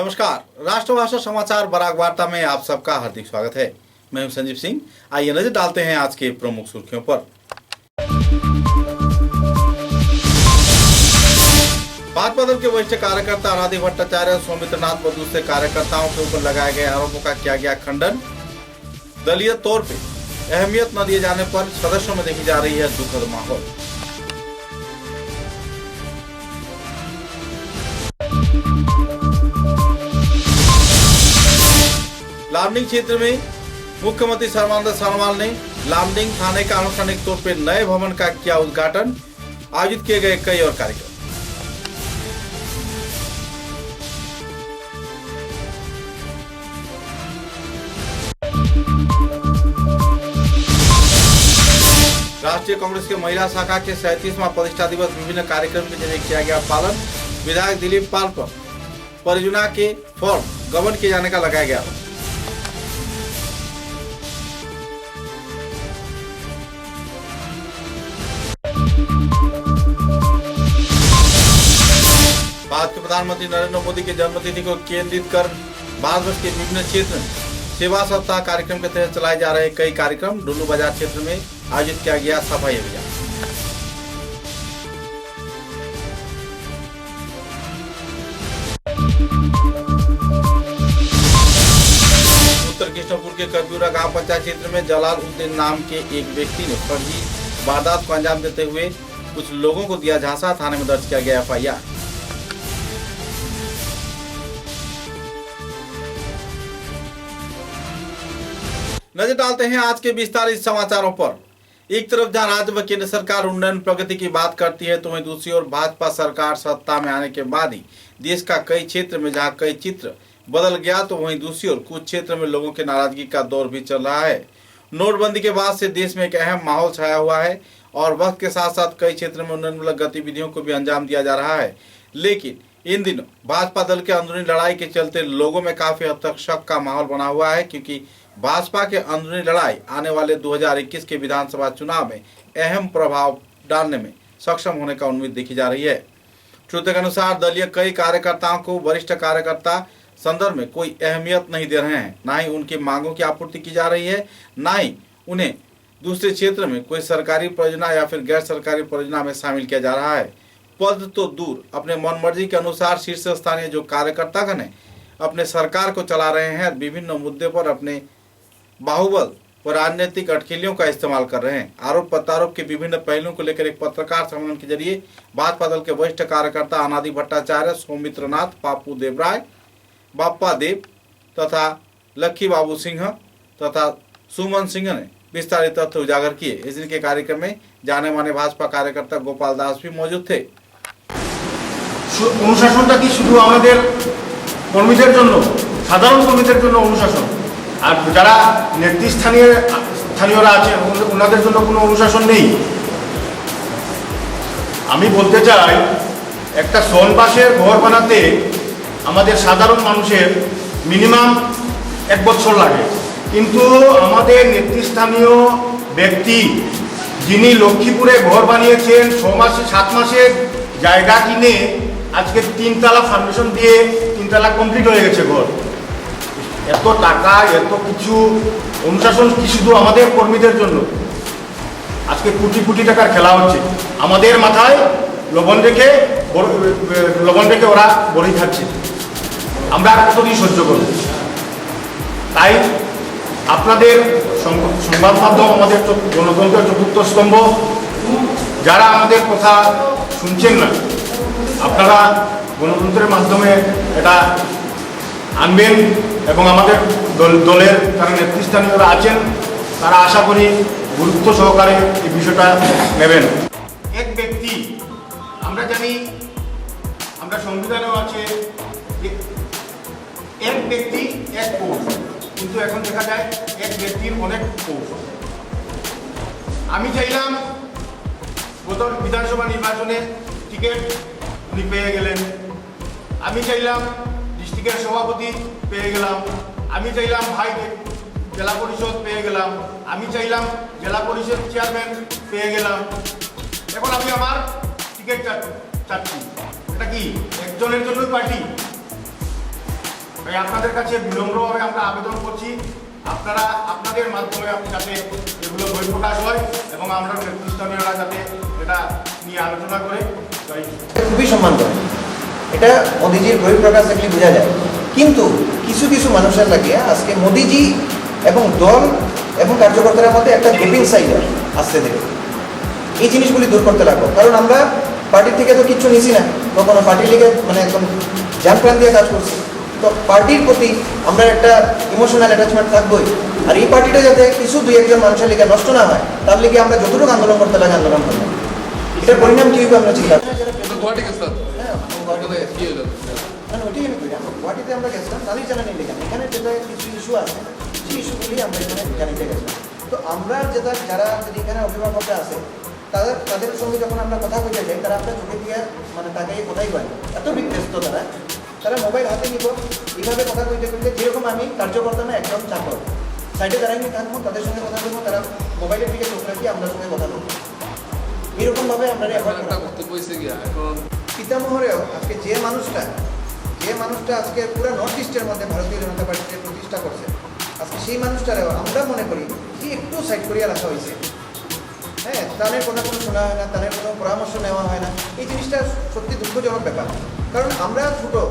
नमस्कार, राष्ट्रभाषा समाचार बराक वार्ता में आप सबका हार्दिक स्वागत है। मैं हूं संजीव सिंह। आइए नजर डालते हैं आज के प्रमुख सुर्खियों पर। भाजपा दल के वरिष्ठ कार्यकर्ता अनादि भट्टाचार्य, सौमित्रनाथ व दूसरे कार्यकर्ताओं के ऊपर लगाए गए आरोपों का किया गया खंडन। दलीय तौर पे अहमियत न दिए जाने पर सदस्यों में देखी जा रही है दुखद माहौल। लामडिंग क्षेत्र में मुख्यमंत्री सर्बानंद सोनोवाल ने लामडिंग थाने का आनुষ্ঠাनिक तौर पर नए भवन का किया उद्घाटन। आयोजित किए गए कई और कार्यक्रम। राष्ट्रीय कांग्रेस के महिला शाखा के 37वां प्रतिष्ठा दिवस विभिन्न कार्यक्रम के जरिए किया गया पालन। विधायक दिलीप पाल पर परियोजना के फॉर्म गबन किए जाने का लगाया गया। भारत के प्रधानमंत्री नरेंद्र मोदी के जन्मतिथि को केंद्रित कर भारतवर्ष के विभिन्न क्षेत्र में सेवा सप्ताह कार्यक्रम के तहत चलाए जा रहे कई कार्यक्रम। डुल्लू बाजार क्षेत्र में आयोजित किया गया सफाई अभियान। उत्तर कृष्णपुर के करब्यूरा गांव पंचायत क्षेत्र में जलाल उद्दीन नाम के एक व्यक्ति ने फर्जी वारदात को अंजाम देते हुए कुछ लोगों को दिया झांसा। थाने में दर्ज किया गया एफआईआर। नजर डालते हैं आज के विस्तारित समाचारों पर। एक तरफ जहां राज्य व केंद्र सरकार उन्नयन प्रगति की बात करती है तो वहीं दूसरी ओर भाजपा सरकार सत्ता में आने के बाद ही देश का कई क्षेत्र में जहां कई चित्र बदल गया तो वहीं दूसरी ओर कुछ क्षेत्र में लोगों की नाराजगी का दौर भी चल रहा है। नोटबंदी के बाद से देश में एक अहम माहौल छाया हुआ है और वक्त के साथ साथ कई क्षेत्रों में उन्नयनमूलक गतिविधियों को भी अंजाम दिया जा रहा है। लेकिन इन दिनों भाजपा दल के अंदरूनी लड़ाई के चलते लोगों में काफी हद तक शक का माहौल बना हुआ है, क्योंकि भाजपा के अंदरूनी लड़ाई आने वाले 2021 के विधानसभा चुनाव में अहम प्रभाव डालने में सक्षम होने का उम्मीद देखी जा रही है। सूत्रों के अनुसार दलीय कई कार्यकर्ताओं को वरिष्ठ कार्यकर्ता संदर्भ में कोई अहमियत नहीं दे रहे हैं। न ही उनकी मांगों की आपूर्ति की जा रही है, न ही उन्हें दूसरे क्षेत्र में कोई सरकारी परियोजना या फिर गैर सरकारी परियोजना में शामिल किया जा रहा है। पद तो दूर, अपने मन मर्जी के अनुसार शीर्ष स्थानीय जो कार्यकर्तागण है अपने सरकार को चला रहे हैं। विभिन्न मुद्दे पर अपने बाहुबल व राजनीतिक अटखेलियों का इस्तेमाल कर रहे हैं। आरोप प्रत्यारोप के विभिन्न पहलुओं को लेकर एक पत्रकार सम्मेलन के जरिए भाजपा दल के वरिष्ठ कार्यकर्ता अनादि भट्टाचार्य, सौमित्रनाथ, पापू देवराय, बाप्पा देव तथा लक्की बाबू सिंह तथा सुमन सिंह ने विस्तारित तथ्य उजागर किए। इस दिन के कार्यक्रम में जाने माने भाजपा कार्यकर्ता गोपाल दास भी मौजूद थे। अनुशासनটা কি শুধু আমাদের কর্মীদের জন্য, সাধারণ কর্মীদের জন্য অনুশাসন, আর যারা নেতৃস্থানীয়রা আছেন ওনাদের জন্য কোনো অনুশাসন নেই? আমি বলতে চাই, একটা সোনবাসের ঘর বানাতে আমাদের সাধারণ মানুষের মিনিমাম 1 বছর লাগে, কিন্তু আমাদের নেতৃস্থানীয় ব্যক্তি যিনি লক্ষ্মীপুরে ঘর বানিয়েছেন 6 মাসে 7 মাসের জায়গা কিনে আজকে 3 তলা ফাউন্ডেশন দিয়ে 3 তলা কমপ্লিট হয়ে গেছে ঘর। এত টাকা, এত কিছু অনুশাসন কি শুধু আমাদের কর্মীদের জন্য? আজকে কোটি কোটি টাকার খেলা হচ্ছে। আমাদের মাথায় লবণ রেখে ওরা বড়ি খাচ্ছে। আমরা আর কতদিন সহ্য করব? তাই আপনাদের সংবাদ মাধ্যম, আমাদের গণতন্ত্রের চতুর্থ স্তম্ভ, যারা আমাদের কথা শুনছেন না, আপনারা গণতন্ত্রের মাধ্যমে এটা আনবেন এবং আমাদের দলের যারা নেতৃস্থানীয়রা আছেন তারা আশা করি গুরুত্ব সহকারে এই বিষয়টা নেবেন। এক ব্যক্তি, আমরা জানি, আমরা সংবিধানেও আছে যে এক ব্যক্তি এক পৌষ, কিন্তু এখন দেখা যায় এক ব্যক্তির অনেক পৌষ। আমি চাইলাম গত বিধানসভা নির্বাচনে টিকিট উনি পেয়ে গেলেন, আমি চাইলাম ডিস্ট্রিক্টের সভাপতি পেয়ে গেলাম, আমি চাইলাম ভাই জেলা পরিষদ পেয়ে গেলাম, আমি চাইলাম জেলা পরিষদ চেয়ারম্যান পেয়ে গেলাম। এখন আমি আমার টিকিট চাচ্ছি। এটা কি একজনের জন্যই পার্টি? তাই আপনাদের কাছে বিলম্বভাবে আমরা আবেদন করছি, আপনারা আপনাদের মাধ্যমে আপনি যাতে এগুলো বই প্রকাশ হয় এবং আমরা নেতৃস্থানীয়রা যাতে এটা নিয়ে আলোচনা করে। তাই খুবই সম্মান করে, এটা মোদিজির বই প্রকাশ দেখলে বোঝা যায়। কিন্তু কিছু কিছু মানুষের লাগে আজকে মোদিজি এবং দল এবং কার্যকর্তার মধ্যে একটা গেপিং সাইড আসতে দেবে। এই জিনিসগুলি দূর করতে লাগবো, কারণ আমরা পার্টির থেকে তো কিচ্ছু নিছি না, কখনো পার্টির লিগে মানে একদম জান প্রাণ দিয়ে কাজ করছি। তো পার্টির প্রতি আমরা একটা ইমোশনাল অ্যাটাচমেন্ট থাকবোই। আর এই পার্টিটা যাতে কিছু দুই একজন মানুষের লিগে নষ্ট না হয়, তার লিগে আমরা যতটুকু আন্দোলন করতে লাগে আন্দোলন করবো। এটার পরিণাম কি হবে আমরা চিন্তা গুয়াহাটিতে আমরা গেছিলাম নারী চ্যানেল লিখেন, এখানে যেটা কিছু ইস্যু আছে সেই ইস্যুগুলি আমরা এখানে জানিতে গেছিলাম। তো আমরা যেটা যারা যদি এখানে অভিভাবকরা আছে তাদের সঙ্গে যখন আমরা কথা বলতে যাই, তারা আমরা চোখে দিয়ে মানে তাকে কথাই বলে এত ব্যস্ত তারা মোবাইল হাতে নিব এইভাবে কথা বলতে বলতে, যেরকম আমি কার্যকর্তা না একদম চাকর সাইডে যারা আমি থাকবো তাদের সঙ্গে কথা বলবো, তারা মোবাইলের দিকে চোখ রাখি আমরা সঙ্গে কথা বলবো, এরকমভাবে আমরা পিতামহরেও আজকে যে মানুষটা আজকে পুরো নর্থ ইস্টের মধ্যে ভারতীয় জনতা পার্টিকে প্রতিষ্ঠা করছে, আজকে সেই মানুষটারেও আমরা মনে করি কি একটু সাইড করিয়া রাখা হয়েছে। হ্যাঁ, তাদের কোনো শোনা হয় না, তাদের কোনো পরামর্শ নেওয়া হয় না। এই জিনিসটা সত্যি দুঃখজনক ব্যাপার, কারণ আমরা ছোটো,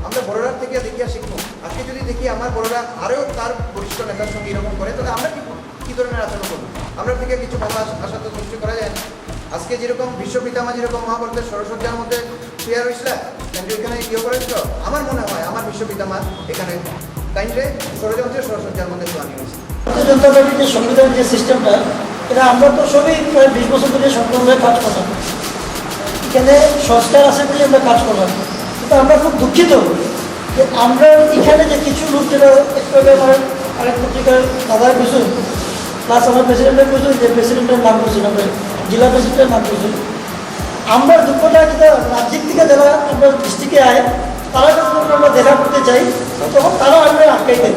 আমরা বড়রার থেকে দেখিয়া শিখবো। আজকে যদি দেখি আমার বড়রা আরও তার বরিষ্ঠ নেতার সঙ্গে এরকম করে, তাহলে আমরা কী ধরনের আচরণ করবো? আমরা থেকে কিছু ভালো আশা তো সৃষ্টি করা যায় না। আজকে যেরকম বিশ্বপিতামা যেরকম মহাভারতের ষড়সজ্জার মধ্যে শুয়ে রয়েছিল, কিন্তু এখানে ইয়ে করেছিল, আমার মনে হয় আমার বিশ্বপিতামা এখানে কাইন্ডে ষড়যন্ত্রের ষড়সজ্জার মধ্যে শোয়ানি হয়েছে। ভারতীয় জনতা পার্টির যে সংবিধান যে সিস্টেমটা, এটা আমরা তো সবই প্রায় 20 বছর ধরে সম্পূর্ণভাবে কাজ করলাম, এখানে সংস্কার আছে বলে আমরা কাজ করলাম। কিন্তু আমরা খুব দুঃখিত যে আমরা এখানে যে কিছু লোক যেটা একটু আমার আরেক পত্রিকার দাদার বুঝুন প্লাস আমার প্রেসিডেন্টের বুঝুন, যে প্রেসিডেন্টের নাম বুঝুন, আমরা জেলা প্রেসিডেন্টের নাম বুঝুন, আমরা দুঃখটা যেটা রাজ্যিক থেকে যারা আমরা ডিস্ট্রিক্টে আয় তারা যখন আমরা দেখা করতে চাই তখন তারা আমরা আটকাই দেয়।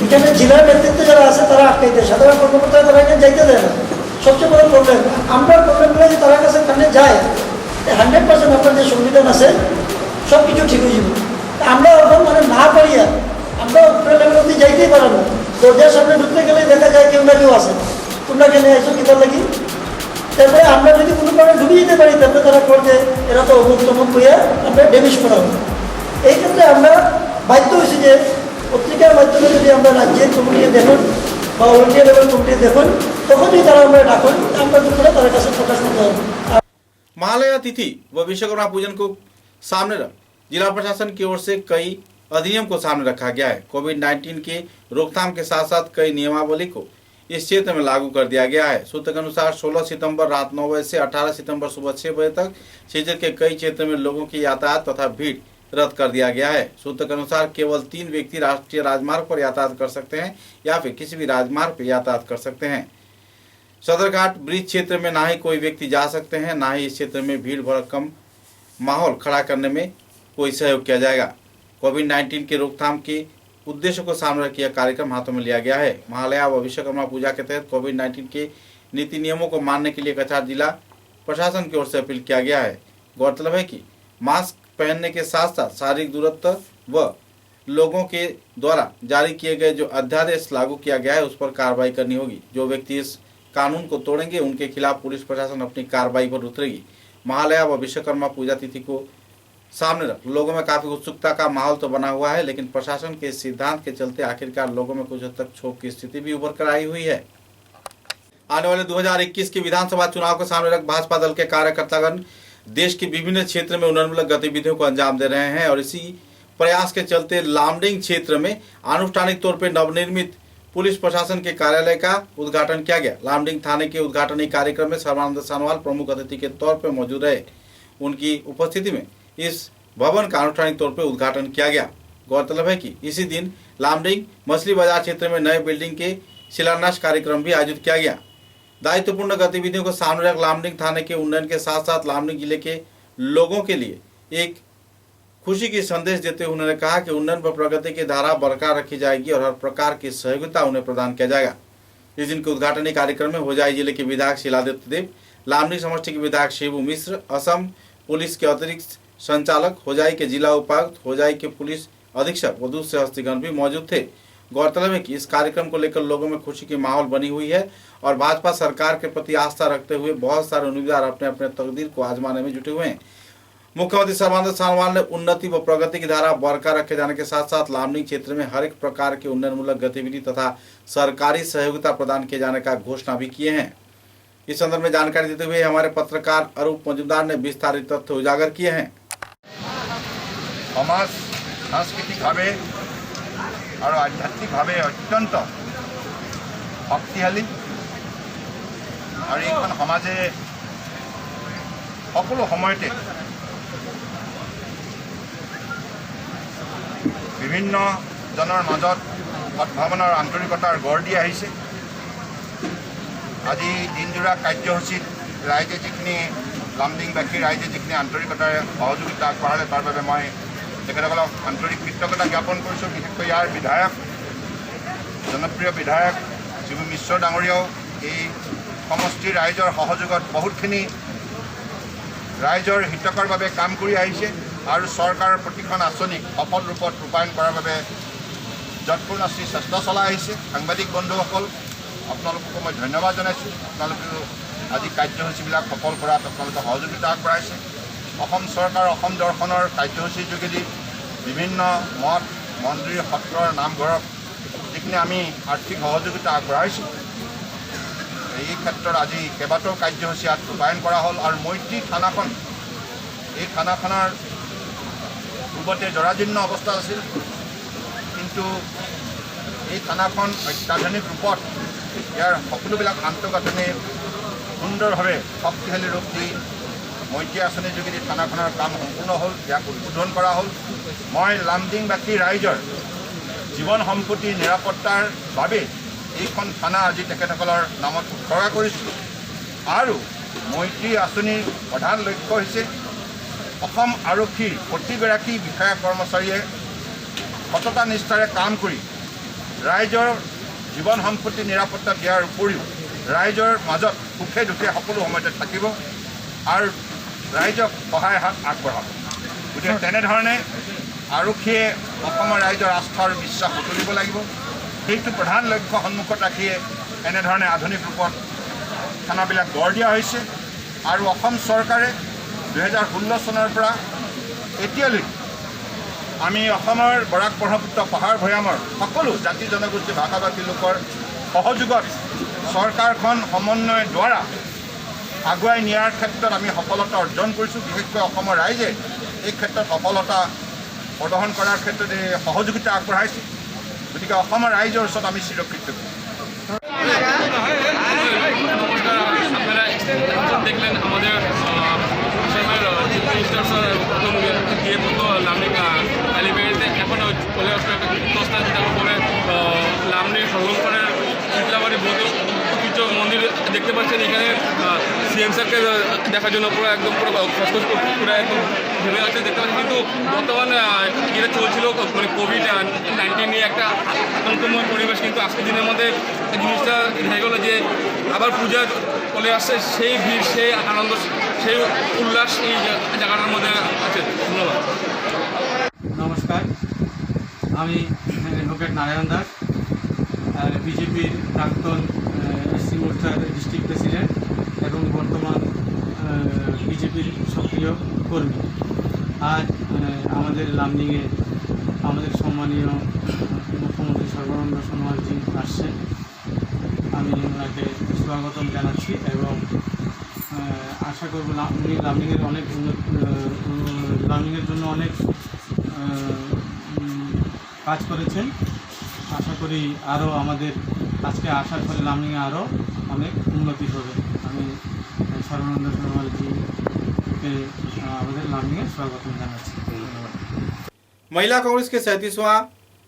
এখানে জেলার নেতৃত্বে যারা আছে তারা আটকাই দেয়, সাধারণ কর্মকর্তারা তারা এখানে যাইতে দেয় না। সবচেয়ে বড় প্রবলেম আমরা প্রবলেমগুলো যে তারা কাছে এখানে যায় 100% আপনার যে সংবিধান আছে সব কিছু ঠিক হয়ে যাবে। আমরা ওরকম মানে না পারিয়া আমরা উপরে লেভেল অব্দি যাইতেই পারবো না। দরজার সামনে ঢুকতে গেলেই দেখা যায় কেউ না কেউ আছে, তোমরা কেন আইসো কিতার লাগি। তারপরে আমরা যদি কোনো কারণে ঢুকে যেতে পারি, তারপরে তারা করতে এরা তো অমুক তমুক হইয়া আমরা ড্যামেজ করা হবে। এই ক্ষেত্রে আমরা বাধ্য হয়েছি যে পত্রিকার মাধ্যমে যদি আমরা রাজ্যের কমিটি দেখুন বা অল ইন্ডিয়া লেভেল কমিটি দেখুন, তখনই তারা আমরা ডাকুন, আমরা দুপুরে তাদের কাছে প্রকাশ করতে হবে। महालया तिथि व विश्वकर्मा पूजन को सामने रख जिला प्रशासन की ओर से कई अधिनियम को सामने रखा गया है। कोविड-19 के रोकथाम के साथ साथ कई नियमावली को इस क्षेत्र में लागू कर दिया गया है। सूत्र के अनुसार 16 सितंबर रात 9 बजे से 18 सितंबर सुबह 6 बजे तक क्षेत्र के कई क्षेत्र में लोगों की यातायात तथा भीड़ रद्द कर दिया गया है। सूत्र के अनुसार केवल 3 व्यक्ति राष्ट्रीय राजमार्ग पर यातायात कर सकते हैं या फिर किसी भी राजमार्ग पर यातायात कर सकते हैं। सदरघाट ब्रिज क्षेत्र में ना ही कोई व्यक्ति जा सकते हैं, ना ही इस क्षेत्र में भीड़ भड़कम माहौल खड़ा करने में कोई सहयोग किया जाएगा। कोविड-19 के रोकथाम के उद्देश्य को सामने रख यह कार्यक्रम हाथों में लिया गया है। महालया व विश्वकर्मा पूजा के तहत कोविड-19 के नीति नियमों को मानने के लिए कछार जिला प्रशासन की ओर से अपील किया गया है। गौरतलब है कि मास्क पहनने के साथ साथ शारीरिक दूरत्व व लोगों के द्वारा जारी किए गए जो अध्यादेश लागू किया गया है उस पर कार्रवाई करनी होगी। जो व्यक्ति इस कानून को तोड़ेंगे उनके खिलाफ पुलिस प्रशासन अपनी कार्रवाई पर उतरेगी। महालया व विश्वकर्मा पूजा तिथि को सामने रख लोगों में काफी उत्सुकता का माहौल तो बना हुआ है, लेकिन प्रशासन के सिद्धांत के चलते आखिरकार लोगों में कुछ हद तक क्षोभ की स्थिति भी उभर कर आई हुई है। आने वाले 2021 के विधानसभा चुनाव को सामने रख भाजपा दल के कार्यकर्तागण देश के विभिन्न क्षेत्र में उन्नयनमूलक गतिविधियों को अंजाम दे रहे हैं और इसी प्रयास के चलते लामडिंग क्षेत्र में आनुष्ठानिक तौर पर नवनिर्मित पुलिस प्रशासन के कार्यालय का उद्घाटन किया गया। लामडिंग थाने के उद्घाटनी कार्यक्रम में सर्बानंद सोनोवाल प्रमुख अतिथि के तौर पर मौजूद रहे। उनकी उपस्थिति में इस भवन का आनुष्ठानिक तौर पर उद्घाटन किया गया। गौरतलब है कि इसी दिन लामडिंग मछली बाजार क्षेत्र में नए बिल्डिंग के शिलान्यास कार्यक्रम भी आयोजित किया गया। दायित्वपूर्ण गतिविधियों को सामने रख लामडिंग थाने के उन्नयन के साथ साथ लामडिंग जिले के लोगों के लिए एक खुशी की संदेश देते हुए उन्होंने कहा कि उन्नयन व प्रगति की धारा बरकरार रखी जाएगी और हर प्रकार की सहयोगिता उन्हें प्रदान किया जाएगा। इस दिन के उद्घाटनी कार्यक्रम में होजाई जिले के विधायक शिलादित्य देव, लामडिंग समष्टि के विधायक शिबू मिश्र, असम पुलिस के अतिरिक्त संचालक, होजाई के जिला उपायुक्त, होजाई के पुलिस अधीक्षक वधु सहस्त्रीगण भी मौजूद थे। गौरतलब है कि इस कार्यक्रम को लेकर लोगों में खुशी की माहौल बनी हुई है और भाजपा सरकार के प्रति आस्था रखते हुए बहुत सारे उम्मीदवार अपने अपने तकदीर को आजमाने में जुटे हुए हैं। मुख्यमंत्री सर्बानंद सोनोवाल ने उन्नति व प्रगति की धारा बरकरार रखे जाने के साथ साथ लामडिंग क्षेत्र में हर एक प्रकार की उन्नयनमूलक गतिविधि तथा सरकारी सहयोगिता प्रदान किए जाने का घोषणा भी किए हैं। इस संदर्भ में जानकारी देते हुए हमारे पत्रकार अरूप मजुमदार ने विस्तारित तथ्य उजागर किए हैं। समाज सांस्कृतिकভাৱে और आध्यात्मिकভাৱে अत्यंत शक्तिशाली और এইখন সমাজে সকলো সময়তে বিভিন্ন জনৰ মাজত সদ্ভাৱনা আৰু আন্তৰিকতাৰ গঢ় দি আহিছে। আজি দিনজোৰা কাৰ্যসূচীত ৰাইজে যিখিনি লামডিংবাসী ৰাইজে যিখিনি আন্তৰিকতাৰে সহযোগিতা আগবঢ়ালে তাৰ বাবে মই তেখেতসকলক আন্তৰিক কৃতজ্ঞতা জ্ঞাপন কৰিছোঁ। বিশেষকৈ ইয়াৰ বিধায়ক জনপ্ৰিয় বিধায়ক শিবু মিশ্ৰ ডাঙৰীয়াও এই সমষ্টিৰ ৰাইজৰ সহযোগত বহুতখিনি ৰাইজৰ হিতকৰ বাবে কাম কৰি আহিছে আৰু চৰকাৰৰ প্ৰতিখন আঁচনিক সফল ৰূপত ৰূপায়ণ কৰাৰ বাবে যৎপৰোনাস্তি চেষ্টা চলাই আহিছে। সাংবাদিক বন্ধুসকল আপোনালোককো মই ধন্যবাদ জনাইছোঁ। আপোনালোকেও আজি কাৰ্যসূচীবিলাক সফল কৰাত আপোনালোকে সহযোগিতা আগবঢ়াইছে। অসম চৰকাৰ অসম দৰ্শনৰ কাৰ্যসূচীৰ যোগেদি বিভিন্ন মঠ মন্দিৰ সত্ৰৰ নামঘৰক যিখিনি আমি আৰ্থিক সহযোগিতা আগবঢ়াইছোঁ এই ক্ষেত্ৰত আজি কেইবাটাও কাৰ্যসূচী ইয়াত ৰূপায়ণ কৰা হ'ল আৰু মৈত্ৰী থানাখন এই থানাখনৰ পূৰ্বতে জৰাজীৰ্ণ অৱস্থা আছিল, কিন্তু এই থানাখন অত্যাধুনিক ৰূপত ইয়াৰ সকলোবিলাক আন্তঃগাঁথনি সুন্দৰভাৱে শক্তিশালী ৰূপ দি মৈত্ৰী আঁচনিৰ যোগেদি থানাখনৰ কাম সম্পূৰ্ণ হ'ল, ইয়াক উদ্বোধন কৰা হ'ল। মই লামডিংবাসী ৰাইজৰ জীৱন সম্পত্তি নিৰাপত্তাৰ বাবে এইখন থানা আজি তেখেতসকলৰ নামত উৎসৰ্গা কৰিছোঁ আৰু মৈত্ৰী আঁচনিৰ প্ৰধান লক্ষ্য হৈছে অসম আৰক্ষীৰ প্ৰতিগৰাকী বিষয়া কৰ্মচাৰীয়ে সততা নিষ্ঠাৰে কাম কৰি ৰাইজৰ জীৱন সম্পত্তি নিৰাপত্তা দিয়াৰ উপৰিও ৰাইজৰ মাজত সুখে দুখে সকলো সময়তে থাকিব আৰু ৰাইজক সহায় হাত আগবঢ়াব। গতিকে তেনেধৰণে আৰক্ষীয়ে অসমৰ ৰাইজৰ আস্থা আৰু বিশ্বাস তুলিব লাগিব। সেইটো প্ৰধান লক্ষ্য সন্মুখত ৰাখিয়ে এনেধৰণে আধুনিক ৰূপত থানাবিলাক গঢ় দিয়া হৈছে আৰু অসম চৰকাৰে 2016 চনৰ পৰা এতিয়ালৈকে আমি অসমৰ বৰাক ব্ৰহ্মপুত্ৰ পাহাৰ ভৈয়ামৰ সকলো জাতি জনগোষ্ঠী ভাষাভাষী লোকৰ সহযোগত চৰকাৰখন সমন্বয়ৰ দ্বাৰা আগুৱাই নিয়াৰ ক্ষেত্ৰত আমি সফলতা অৰ্জন কৰিছোঁ। বিশেষকৈ অসমৰ ৰাইজে এই ক্ষেত্ৰত সফলতা প্ৰদৰ্শন কৰাৰ ক্ষেত্ৰত সহযোগিতা আগবঢ়াইছে। গতিকে অসমৰ রাইজৰ ওচৰত আমি চিৰকৃতজ্ঞ। আপনারা দেখলেন আমাদের চিফ মিনিস্টার স্যার গিয়ে বলতো লামডিং কালীবাড়িতে এখনও চলে আসবে একটা দশটা যেটা বলে লামডিং সংরক্ষণের শীতলাবাড়ি বলতো কিছু মন্দির দেখতে পাচ্ছেন এখানে সিএম স্যারকে দেখার জন্য পুরো একদম পুরো খসখস পুরো একদম ভেবে আছে দেখতে পাচ্ছি। কিন্তু বর্তমান যেটা চলছিল মানে কোভিড-19 নিয়ে একটা আতঙ্কময় পরিবেশ, কিন্তু আজকের দিনের মধ্যে জিনিসটা হয়ে গেলো যে আবার পূজা চলে আসছে, সেই ভিড় সেই আনন্দ সেই উল্লাস এই জায়গাটার মধ্যে আছে। ধন্যবাদ। নমস্কার, আমি অ্যাডভোকেট নারায়ণ দাস, বিজেপির প্রাক্তন এসসি মোর্চার ডিস্ট্রিক্ট প্রেসিডেন্ট এবং বর্তমান বিজেপির সক্রিয় কর্মী। আজ আমাদের লামডিংয়ে আমাদের সম্মানীয় মুখ্যমন্ত্রী সর্বানন্দ সোনোয়ালজি আসছেন। আমি ওনাকে স্বাগতম জানাচ্ছি এবং আশা করব উনি লামডিংয়ের অনেক লামডিংয়ের জন্য অনেক কাজ করেছেন। আশা করি আরও আমাদের আজকে আসার ফলে লামডিংয়ে আরও অনেক উন্নতি হবে। আমি সর্বানন্দ সোনোয়ালজিকে আমাদের लामडिंगे स्वागतम জানাচ্ছি। महिला कांग्रेस के 37वां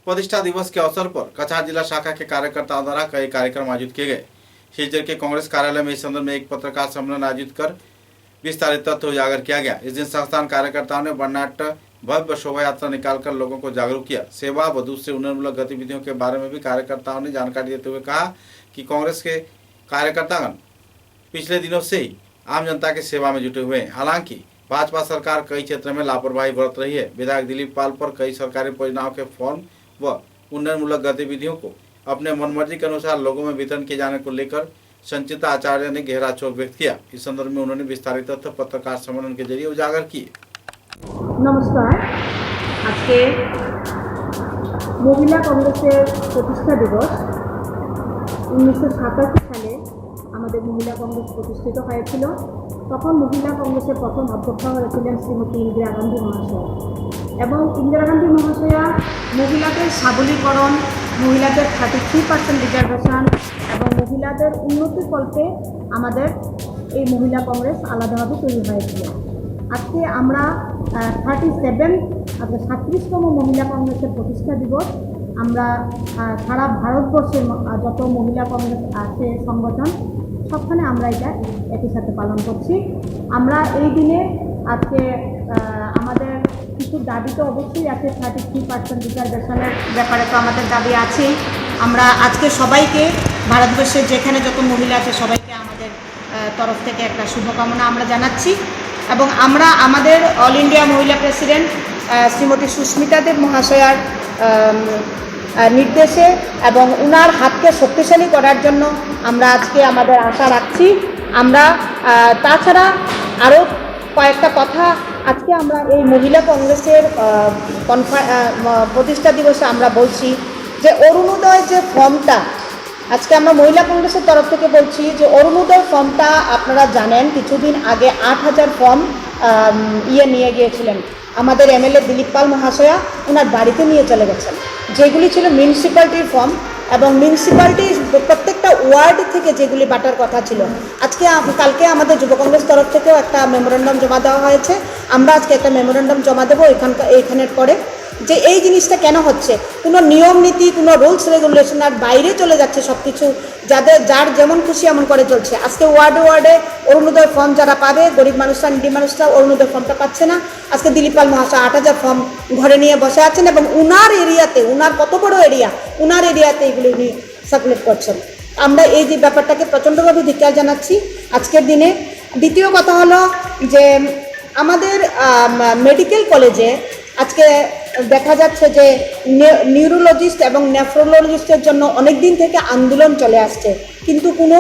प्रतिष्ठा दिवस के अवसर पर कछार जिला शाखा के कार्यकर्ताओं द्वारा कई कार्यक्रम आयोजित किए गए। शिलचर के कांग्रेस कार्यालय में इस संदर्भ में एक पत्रकार सम्मेलन आयोजित कर विस्तारित तथ्य उजागर किया गया। इस दिन संस्थान कार्यकर्ताओं ने बर्नाट भव्य शोभा यात्रा निकालकर लोगों को जागरूक किया। सेवा व दूसरे उन्नयनमूलक गतिविधियों के बारे में भी कार्यकर्ताओं ने जानकारी देते हुए कहा कि कांग्रेस के कार्यकर्तागण पिछले दिनों से ही आम जनता की सेवा में जुटे हुए हैं। हालांकि भाजपा सरकार कई क्षेत्र में लापरवाही बरत रही है। विधायक दिलीप पाल पर कई सरकारी परियोजनाओं के फॉर्म व उन्नयनमूलक गतिविधियों को अपने मनमर्जी के अनुसार लोगों में वितरण किए जाने को लेकर संचिता आचार्य ने गहरा क्षोभ व्यक्त किया। इस संदर्भ में उन्होंने विस्तारित तथ्य पत्रकार सम्मेलन के जरिए उजागर किए। नमस्कार। आज के महिला कांग्रेसের প্রতিষ্ঠা দিবস 1987 সালে আমাদের মহিলা কংগ্রেস প্রতিষ্ঠিত হয়েছিল। তখন মহিলা কংগ্রেসের প্রথম অধ্যক্ষ হয়েছিলেন শ্রীমতী ইন্দিরা গান্ধী মহাশয়া এবং ইন্দিরা গান্ধী মহাশয়া মহিলাদের সবলীকরণ, মহিলাদের 33% রিজার্ভেশন এবং মহিলাদের উন্নতিকল্পে আমাদের এই মহিলা কংগ্রেস আলাদাভাবে তৈরি হয়েছিল। আজকে আমরা 37তম মহিলা কংগ্রেসের প্রতিষ্ঠা দিবস আমরা সারা ভারতবর্ষের যত মহিলা কংগ্রেস আছে সংগঠন সবখানে আমরা এটা একই সাথে পালন করছি। আমরা এই দিনে আজকে আমাদের কিছু দাবি তো অবশ্যই আছে, 33% রিজার্ভেশনের ব্যাপারে তো আমাদের দাবি আছেই। আমরা আজকে সবাইকে ভারতবর্ষের যেখানে যত মহিলা আছে সবাইকে আমাদের তরফ থেকে একটা শুভকামনা আমরা জানাচ্ছি এবং আমরা আমাদের অল ইন্ডিয়া মহিলা প্রেসিডেন্ট শ্রীমতী সুস্মিতা দেব মহাশয়ার নির্দেশে এবং উনার হাতকে শক্তিশালী করার জন্য আমরা আজকে আমাদের আশা রাখছি। আমরা তাছাড়া আরও কয়েকটা কথা আজকে আমরা এই মহিলা কংগ্রেসের প্রতিষ্ঠা দিবসে আমরা বলছি যে অরুণোদয় যে ফর্মটা আজকে আমরা মহিলা কংগ্রেসের তরফ থেকে বলছি যে অরুণোদয় ফর্মটা আপনারা জানেন কিছুদিন আগে 8000 ফর্ম নিয়ে গিয়েছিলেন আমাদের এমএলএ দিলীপ পাল মহাশয়া, ওনার বাড়িতে নিয়ে চলে গেছেন। যেগুলি ছিল মিউনিসিপ্যালিটির ফর্ম এবং মিউনিসিপ্যালিটির প্রত্যেকটা ওয়ার্ড থেকে যেগুলি বাটার কথা ছিল। আজকে কালকে আমাদের যুব কংগ্রেস তরফ থেকেও একটা মেমোরেন্ডাম জমা দেওয়া হয়েছে। আমরা আজকে একটা মেমোরেন্ডাম জমা দেবো এইখানের পরে যে এই জিনিসটা কেন হচ্ছে, কোনো নিয়ম নীতি কোনো রুলস রেগুলেশন আর বাইরে চলে যাচ্ছে সব কিছু, যার যেমন খুশি এমন করে চলছে। আজকে ওয়ার্ডে অরুণোদয় ফর্ম যারা পাবে, গরিব মানুষরা নিডি মানুষরা অরুণোদয় ফর্মটা পাচ্ছে না। আজকে দিলীপ পাল মহাশয় 8000 ফর্ম ঘরে নিয়ে বসে আছেন এবং উনার এরিয়াতে, উনার কত বড় এরিয়া, উনার এরিয়াতে এগুলি উনি সার্কুলেট করছেন। আমরা এই যে ব্যাপারটাকে প্রচণ্ডভাবে ধিক্কার জানাচ্ছি আজকের দিনে। দ্বিতীয় কথা হলো যে আমাদের মেডিকেল কলেজে আজকে দেখা যাচ্ছে যে নিউরোলজিস্ট এবং নেফ্রোলজিস্টের জন্য অনেক দিন থেকে আন্দোলন চলে আসছে, কিন্তু কোনো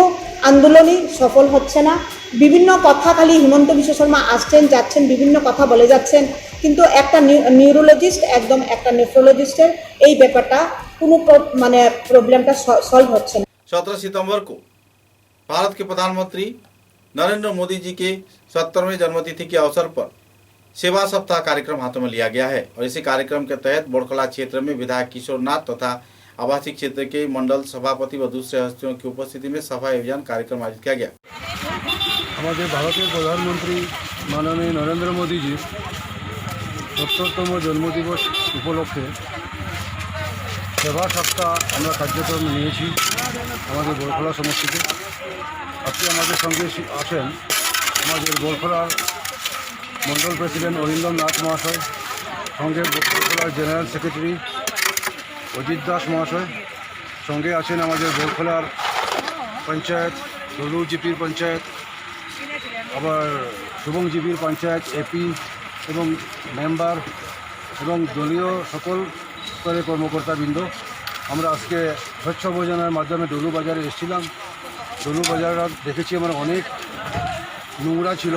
আন্দোলনই সফল হচ্ছে না। বিভিন্ন কথা খালি হিমন্ত বিশ্ব শর্মা আসছেন যাচ্ছেন, বিভিন্ন কথা বলে যাচ্ছেন, কিন্তু একটা নিউরোলজিস্ট একদম একটা নেফ্রোলজিস্টের এই ব্যাপারটা কোনো মানে প্রবলেমটা সলভ হচ্ছে না। 17 सितंबर को भारत के प्रधानमंत्री नरेंद्र मोदी जी के 70वें जन्मतिथि के अवसर पर सेवा सप्ताह कार्यक्रम हाथों में लिया गया है और इसी कार्यक्रम के तहत बोड़खला क्षेत्र में विधायक किशोर नाथ तथा आवासीय क्षेत्र के मंडल सभापति व दूसरे हस्तियों की उपस्थिति में सफाई अभियान कार्यक्रम आयोजित किया गया। हमारे भारतीय प्रधानमंत्री माननीय नरेंद्र मोदी जी 70तम जन्मदिवस उपलक्षे सेवा सप्ताह আমরা কার্যক্রম নিয়েছি আমাদের बोड़खला সমষ্টিতে। আজকে আমাদের সঙ্গে আছেন আমাদের बोड़खलाর मंडल प्रेसिडेंट अरिंदम नाथ महाशय, संगे बोड़खलार जेनारेल सेक्रेटारि अजित दास महाशय, संगे आছেন আমাদের बोड़खलार पंचायत डलू जीपीर पंचायत आबार शुभम जीपीर पंचायत एपी एवं मेम्बर एवं दलीय सकल स्तरेर कर्मकर्ताबृंद। আমরা আজকে স্বচ্ছ অভিযানের মাধ্যমে ডলু বাজারে এসেছিলাম। ডলু বাজার দেখেছি আমার অনেক নোংরা ছিল,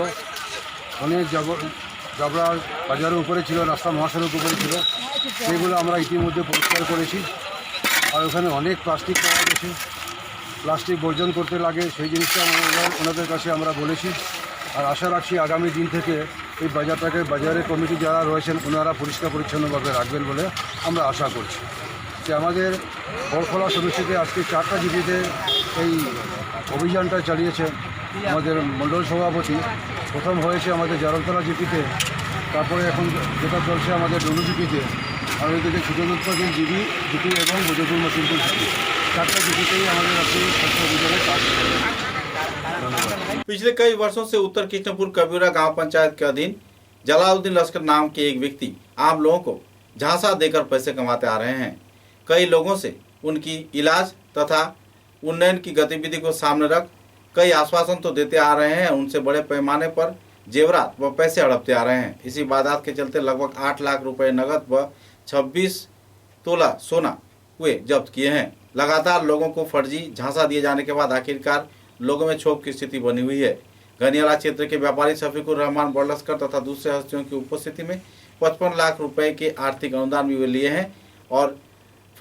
অনেক জাবরা বাজারের উপরে ছিল, রাস্তা মহাসড়কের উপরে ছিল, সেগুলো আমরা ইতিমধ্যে পরিষ্কার করেছি। আর ওখানে অনেক প্লাস্টিক পাওয়া গেছে, প্লাস্টিক বর্জন করতে লাগে, সেই জিনিসটা ওনাদের কাছে আমরা বলেছি। আর আশা রাখছি আগামী দিন থেকে এই বাজারটাকে বাজারের কমিটি যারা রয়েছেন ওনারা পরিষ্কার পরিচ্ছন্নভাবে রাখবেন বলে আমরা আশা করছি। যে আমাদের बोड़खला সমষ্টিতে আজকে 4টা জিপিতে এই অভিযানটা চালিয়েছে আমাদের মণ্ডল সভাপতি। প্রথম হয়েছে আমাদের জারলতলা জিপিতে, তারপরে এখন যেটা চলছে আমাদের ডলু জিপিতে, আর ওইদিকে ছোটদুৎপাদন জিপি এবং বজরপুর মসিমপুর জিপি, 4টা জিপিতেই আমাদের আজকে স্বচ্ছ অভিযানের কাজ। पिछले कई वर्षों से उत्तर कृष्णपुर कबीरा गांव पंचायत के अधीन जलालुद्दीन लश्कर नाम के एक व्यक्ति आम लोगों को झांसा देकर पैसे कमाते आ रहे हैं। कई लोगों से उनकी इलाज तथा उन्नयन की गतिविधि को सामने रख कई आश्वासन तो देते आ रहे हैं, उनसे बड़े पैमाने पर जेवरात व पैसे हड़पते आ रहे हैं। इसी वारदात के चलते लगभग 8 लाख रुपए नगद व 26 तोला सोना वे जब्त किए हैं। लगातार लोगों को फर्जी झांसा दिए जाने के बाद आखिरकार लोगों में क्षोभ की स्थिति बनी हुई है। गनियाला क्षेत्र के व्यापारी शफीकुर रहमान बर्लस्कर तथा दूसरे हस्तियों की उपस्थिति में 55 लाख रुपए के आर्थिक अनुदान भी वे लिए हैं और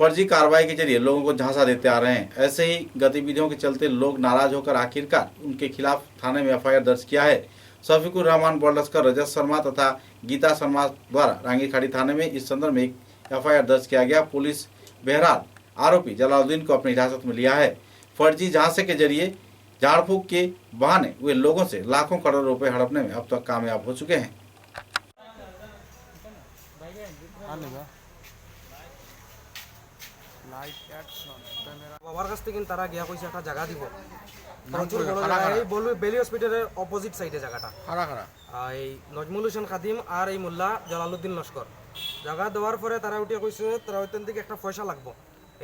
फर्जी कार्रवाई के जरिए लोगों को झांसा देते आ रहे हैं। ऐसे ही गतिविधियों के चलते लोग नाराज होकर आखिरकार उनके खिलाफ थाने में एफआईआर दर्ज किया है। शफीकुर रहमान बर्लस्कर, रजत शर्मा तथा गीता शर्मा द्वारा रांगीखाड़ी थाने में इस संदर्भ में एक एफआईआर दर्ज किया गया। पुलिस बहरहाल आरोपी जलालुद्दीन को अपनी हिरासत में लिया है। फर्जी झांसे के जरिए झाड़ फूक के बहाने वे लोगों से लाखों करोड़ रुपए हड़पने में अब तक कामयाब हो चुके हैं। বাবার কাছ থেকে তারা গিয়া কইছে একটা জায়গা দিব প্রচুর বড় জায়গা, এই বলবে বেলি হসপিটালের অপোজিট সাইডে জায়গাটা এই নজমুল হোসেন খাদিম আর এই মোল্লা জলালুদ্দিন লস্কর জায়গা দেওয়ার পরে তারা উঠে কইছে তারা ওইখান থেকে একটা পয়সা লাগবো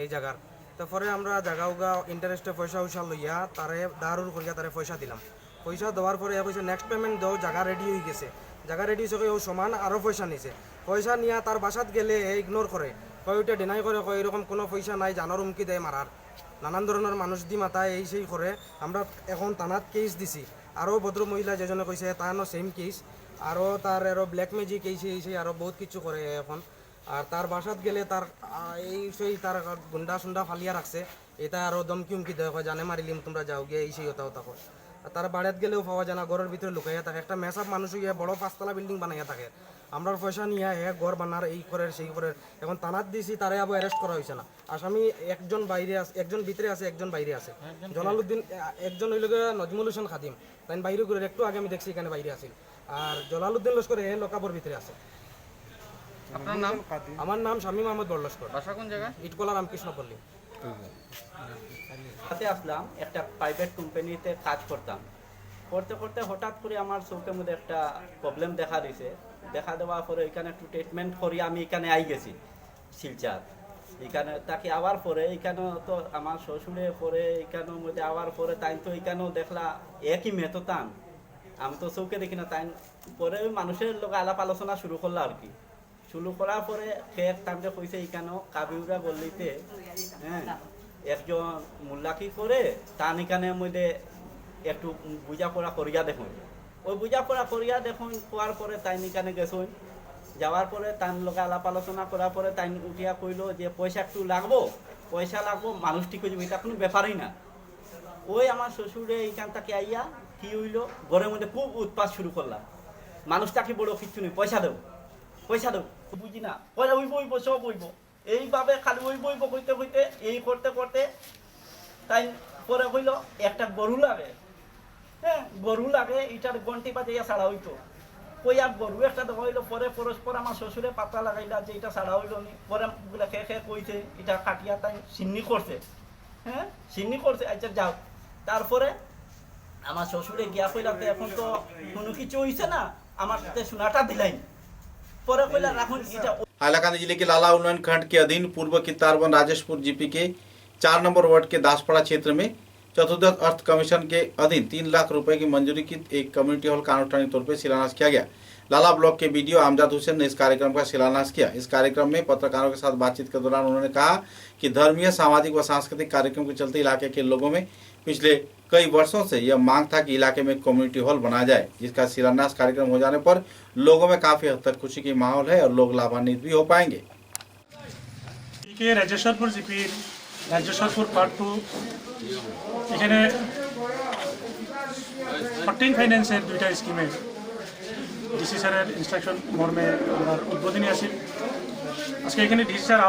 এই জায়গার। তারপরে আমরা জায়গা উগা ইন্টারেস্টে পয়সা উসা লইয়া তারে দারুর করিয়া তারে পয়সা দিলাম। পয়সা দেওয়ার পরে কইছে নেক্সট পেমেন্ট দাও, জায়গা রেডি হয়ে গেছে। জায়গা রেডি হয়েছে ও সমান আরও পয়সা নিছে। পয়সা নিয়ে তার বাসাত গেলে ইগনোর করে, কয় ওইটা ডিনাই করে, কয় এরকম কোনো পয়সা নাই, জানার হুমকি দেয় মারার, নানান ধরনের মানুষ দি মাথায় এই সেই করে। আমরা এখন থানাত কেস দিছি। আরও ভদ্র মহিলা যেজনে কইছে তারও সেম কেস, আরও তার আরও ব্ল্যাক ম্যাজিক এই সেই আরও বহুত কিছু করে এখন। আর তার বাসাত গেলে তার এই সেই তার গুন্ডা সুন্ডা ফালিয়া রাখছে, এটা আরও দমকি হুমকি দেয়, কয় জানে মারিলিম তোমরা যাও গিয়ে এই সেই হতা হতা কয়। আর তার বাড়িত গেলেও পাওয়া যায় না, ঘরের ভিতরে লুকাইয়া থাকে। একটা মেসাপ মানুষ গিয়ে বড় 5তলা বিল্ডিং বানাইয়া থাকে। আমরা পয়সা নিয়ে ঘর বানার এই করে সেই করে এখন থানাত দিছি, তারে আবার অ্যারেস্ট করা হয়েছে না। আসামি একজন বাইরে আছে, একজন ভিতরে আছে, একজন বাইরে আছে। জলালুদ্দিন একজন হইল নজমুল হোসেন খাদিম, তাই বাইরে করে একটু আগে আমি দেখছি এখানে বাইরে আছিল। আর জলালুদ্দিন লস্কর লোকাপর ভিতরে আছে। আপনার নাম? আমার নাম শামীম আহমদ বড়লস্কর। বাসা কোন জায়গায়? ইটকলা রামকৃষ্ণপল্লী। সাথে আসলাম, একটা প্রাইভেট কোম্পানিতে কাজ করতাম। করতে করতে হঠাৎ করে আমার চোখের মধ্যে একটা প্রবলেম দেখা দিয়েছে। দেখা দেওয়ার পরে এখানে একটু ট্রিটমেন্ট করি আমি এখানে আই গেছি শিলচার। এখানে তাকে আওয়ার পরে এখানে তো আমার শ্বশুরে পরে এখানের মধ্যে আওয়ার পরে তাই তো এখানেও দেখলা একই মেতো টান, আমি তো চৌকে দেখি না। তাই পরে মানুষের লোক আলাপ আলোচনা শুরু করলো আর কি। শুরু করার পরে সে এক টাইমটা কইছে এখানেও কাবিউরা বললিতে হ্যাঁ একজন মোল্লা কি করে তান এখানের মধ্যে একটু বুঝাপড়া করিয়া দেখুন। ওই বুঝাপড়া করিয়া দেখুন কোয়ার পরে তাই এখানে গেছুন। যাওয়ার পরে তার লোকে আলাপ আলোচনা করার পরে তাই উঠিয়া কইল যে পয়সা একটু লাগবো, পয়সা লাগবো, মানুষ ঠিক হয়ে যাবে, এটা কোনো ব্যাপারই না। ওই আমার শ্বশুরে এইখান থেকে আইয়া কি হইল, ঘরের মধ্যে খুব উৎপাত শুরু করলাম। মানুষটাকে বড় কিচ্ছু নেই, পয়সা দেবো, পয়সা দেবো, বুঝি না, পয়সা ওই বইব, সব বইব, এইভাবে খালি ওই বইব কইতে কইতে এই করতে করতে তাই পরে হইল একটা গরু লাগে। হ্যাঁ গরু লাগে, এটার গন্টি বাজাইয়া ছাড়া হইতো। ওই আর গরু একটা দেওয়া হইলো। পরে পরস্পর আমার শ্বশুরে পাতা লাগাইলা যে এটা ছাড়া হইলো নি। পরে গুলা খেয়ে খেয়ে কইছে এটা কাটিয়া তাই সিন্নি করছে। হ্যাঁ সিন্নি করছে, আচ্ছা যাও। তারপরে আমার শ্বশুরে গিয়া কইলা এখন তো কোনো কিছু হইছে না, আমার সাথে সোনাটা দিলাই। পরে কইলা রাখুন এটা। हाइलाकांदी जिले के लाला उन्नयन खंड के अधीन पूर्व कितारबंद राजेशपुर जीपी के 4 नंबर वार्ड के दासपड़ा क्षेत्र में चतुर्दश अर्थ कमीशन के अधीन 3 लाख रुपए की मंजूरी की एक कम्युनिटी हॉल का अनुष्ठानिक तौर पर शिलान्यास किया गया। लाला ब्लॉक के बीडीओ आमजाद हुसैन ने इस कार्यक्रम का शिलान्यास किया। इस कार्यक्रम में पत्रकारों के साथ बातचीत के दौरान उन्होंने कहा कि धर्मीय, सामाजिक व सांस्कृतिक कार्यक्रम के चलते इलाके के लोगों में पिछले कई वर्षों से यह मांग था कि इलाके में कम्युनिटी हॉल बनाया जाए, जिसका शिलान्यास कार्यक्रम हो जाने पर लोगों में काफी हद तक खुशी की माहौल है और लोग लाभान्वित भी हो पाएंगे। রাজেশ্বরপুর জিপির রাজেশ্বরপুর পার্ট 2 এখানে 14 ফাইন্যান্সের 2টা স্কিমে ডিসি স্যারের ইনস্ট্রাকশন মর্মে আমরা উদ্বোধনী আছি আজকে এখানে। ডিসি স্যার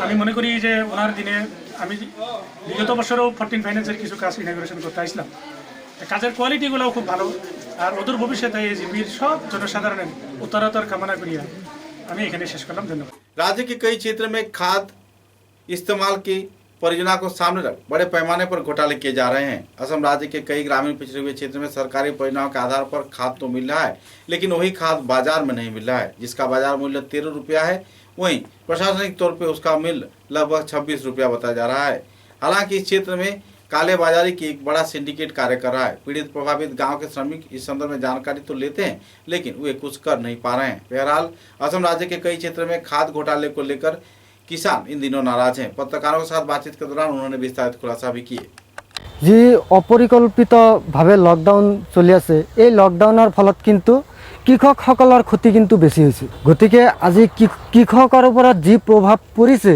আমি মনে করি যে ওনার দিনে আমি বিগত বছরও 14 ফাইন্যান্সের কিছু কাজ ইনাগুরেশন করতে আসলাম। কাজের কোয়ালিটিগুলোও খুব ভালো, আর অদূর ভবিষ্যতে এই জিপির সব জনসাধারণের উত্তরোত্তর কামনা করিয়া আমি এখানে শেষ করলাম। ধন্যবাদ। राज्य के कई क्षेत्र में खाद इस्तेमाल की परियोजना को सामने रख बड़े पैमाने पर घोटाले किए जा रहे हैं। असम राज्य के कई ग्रामीण पिछड़े हुए क्षेत्र में सरकारी परियोजनाओं के आधार पर खाद तो मिल रहा है, लेकिन वही खाद बाजार में नहीं मिल रहा है, जिसका बाजार मूल्य 13 रुपया है। वहीं प्रशासनिक तौर पर उसका मूल्य लगभग 26 रुपया बताया जा रहा है। हालांकि इस क्षेत्र में कालेबाजारी की एक बड़ा सिंडिकेट कार्य कर रहा है। पीड़ित प्रभावित गांव के श्रमिक इस संदर्भ में जानकारी तो लेते हैं, लेकिन वे कुछ कर नहीं पा रहे हैं। बहरहाल असम राज्य के कई क्षेत्रों में खाद घोटाले को लेकर किसान इन दिनों नाराज हैं। पत्रकारों के साथ बातचीत के दौरान उन्होंने विस्तारित खुलासा भी किए। जी अपरिकल्पितভাৱে লকডাউন চলি আছে, এই লকডাউনৰ ফলত কিন্তু কৃষকসকলৰ ক্ষতি কিন্তু বেছি হৈছে। গতিকে আজি কৃষকৰ ওপৰত যি প্ৰভাৱ পৰিছে